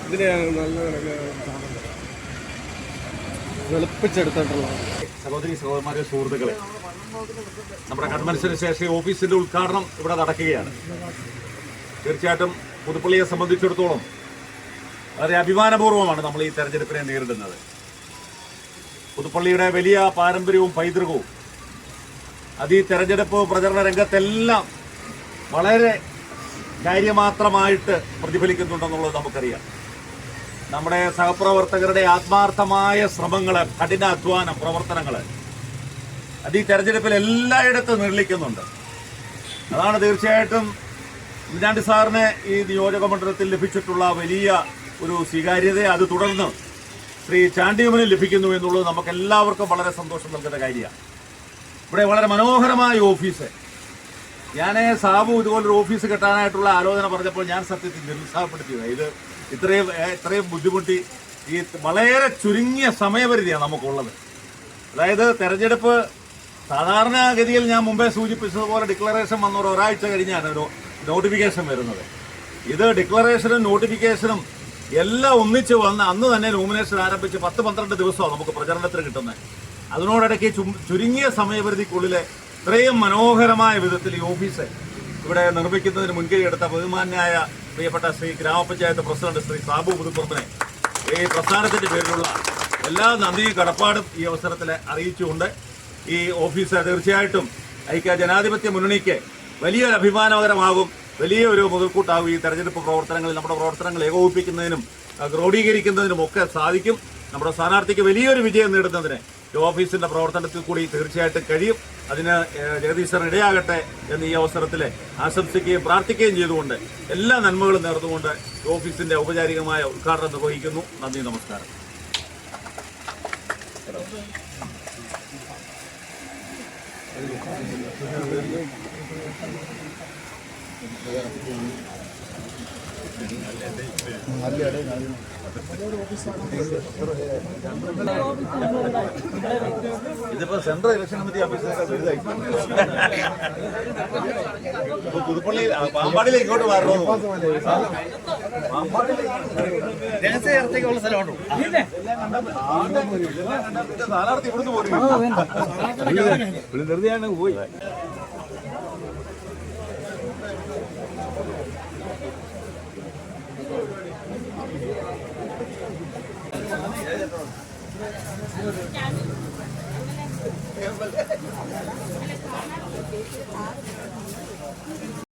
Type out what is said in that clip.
ഇതിനെയാണ് നല്ല വെളുപ്പിച്ചെടുത്തിട്ടുള്ള സഹോദരി സഹോദരന്മാരെ സുഹൃത്തുക്കളെ, നമ്മുടെ കൺവെൻഷന് ശേഷം ഓഫീസിന്റെ ഉദ്ഘാടനം ഇവിടെ നടക്കുകയാണ്. തീർച്ചയായിട്ടും പുതുപ്പള്ളിയെ സംബന്ധിച്ചിടത്തോളം വളരെ അഭിമാനപൂർവ്വമാണ് നമ്മൾ ഈ തെരഞ്ഞെടുപ്പിനെ നേരിടുന്നത്. പുതുപ്പള്ളിയുടെ വലിയ പാരമ്പര്യവും പൈതൃകവും അത് ഈ തെരഞ്ഞെടുപ്പ് പ്രചരണ രംഗത്തെല്ലാം വളരെ കാര്യമാത്രമായിട്ട് പ്രതിഫലിക്കുന്നുണ്ടെന്നുള്ളത് നമുക്കറിയാം. നമ്മുടെ സഹപ്രവർത്തകരുടെ ആത്മാർത്ഥമായ ശ്രമങ്ങൾ, കഠിനാധ്വാനം, പ്രവർത്തനങ്ങൾ അത് ഈ തെരഞ്ഞെടുപ്പിൽ എല്ലായിടത്തും നിർലിക്കുന്നുണ്ട്. അതാണ് തീർച്ചയായിട്ടും ഉമ്മൻചാണ്ടി സാറിന് ഈ നിയോജക മണ്ഡലത്തിൽ ലഭിച്ചിട്ടുള്ള വലിയ ഒരു സ്വീകാര്യത. അത് തുടർന്ന് ശ്രീ ചാണ്ടിയുമ്മന് ലഭിക്കുന്നു എന്നുള്ളത് നമുക്ക് എല്ലാവർക്കും വളരെ സന്തോഷം നൽകുന്ന കാര്യമാണ്. ഇവിടെ വളരെ മനോഹരമായ ഓഫീസ്. ഞാൻ സാബു ഇതുപോലൊരു ഓഫീസ് കെട്ടാനായിട്ടുള്ള ആലോചന പറഞ്ഞപ്പോൾ ഞാൻ സത്യത്തിൽ നിരുത്സാഹപ്പെടുത്തിയത്. ഇത് ഇത്രയും ബുദ്ധിമുട്ടി ഈ വളരെ ചുരുങ്ങിയ സമയപരിധിയാണ് നമുക്കുള്ളത്. അതായത് തെരഞ്ഞെടുപ്പ് സാധാരണഗതിയിൽ ഞാൻ മുമ്പേ സൂചിപ്പിച്ചതുപോലെ ഡിക്ലറേഷൻ വന്ന ഒരാഴ്ച കഴിഞ്ഞാണ് ഒരു നോട്ടിഫിക്കേഷൻ വരുന്നത്. ഇത് ഡിക്ലറേഷനും നോട്ടിഫിക്കേഷനും എല്ലാം ഒന്നിച്ച് വന്ന് അന്ന് തന്നെ നോമിനേഷൻ ആരംഭിച്ച് 10-12 ദിവസമാണ് നമുക്ക് പ്രചരണത്തിന് കിട്ടുന്നത്. അതിനോടിടയ്ക്ക് ചുരുങ്ങിയ സമയപരിധിക്കുള്ളിൽ ഇത്രയും മനോഹരമായ വിധത്തിൽ ഈ ഓഫീസ് ഇവിടെ നിർമ്മിക്കുന്നതിന് മുൻകൈ എടുത്ത ബഹുമാന്യായ പ്രിയപ്പെട്ട ശ്രീ ഗ്രാമപഞ്ചായത്ത് പ്രസിഡന്റ് ശ്രീ സാബു പുതുപ്പറമ്പിനെ ഈ പ്രസ്ഥാനത്തിന്റെ പേരിലുള്ള എല്ലാ നന്ദിയും കടപ്പാടും ഈ അവസരത്തിൽ അറിയിച്ചുകൊണ്ട് ഈ ഓഫീസ് തീർച്ചയായിട്ടും ഐക്യ ജനാധിപത്യ മുന്നണിക്ക് വലിയൊരു അഭിമാനകരമാകും, വലിയൊരു മുതൽക്കൂട്ടാകും. ഈ തെരഞ്ഞെടുപ്പ് പ്രവർത്തനങ്ങളിൽ നമ്മുടെ പ്രവർത്തനങ്ങൾ ഏകോപിപ്പിക്കുന്നതിനും ക്രോഡീകരിക്കുന്നതിനും ഒക്കെ സാധിക്കും. നമ്മുടെ സ്ഥാനാർത്ഥിക്ക് വലിയൊരു വിജയം നേടുന്നതിന് ഈ ഓഫീസിന്റെ പ്രവർത്തനത്തിൽ കൂടി തീർച്ചയായിട്ടും കഴിയും. അതിന് ജഗദീശ്വരൻ ഇടയാകട്ടെ എന്ന് ഈ അവസരത്തിൽ ആശംസിക്കുകയും പ്രാർത്ഥിക്കുകയും ചെയ്തുകൊണ്ട് എല്ലാ നന്മകളും നേർന്നുകൊണ്ട് ഓഫീസിന്റെ ഔപചാരികമായ ഉദ്ഘാടനം നിർവഹിക്കുന്നു. നന്ദി, നമസ്കാരം. ഇതിപ്പോ സെൻട്രൽ ഇലക്ഷൻ കമ്മിറ്റി ഓഫീസിനൊക്കെ വലുതായി. പുതുപ്പള്ളി പാമ്പാടിയിലേക്ക് ഇങ്ങോട്ട് മാറണോ? രഹസ്യത്തേക്കുള്ള സ്ഥലമുണ്ടോ? സ്ഥാനാർത്ഥി ഇവിടുന്ന് പോലും നിർത്തിയാണ് പോയി. Yeah.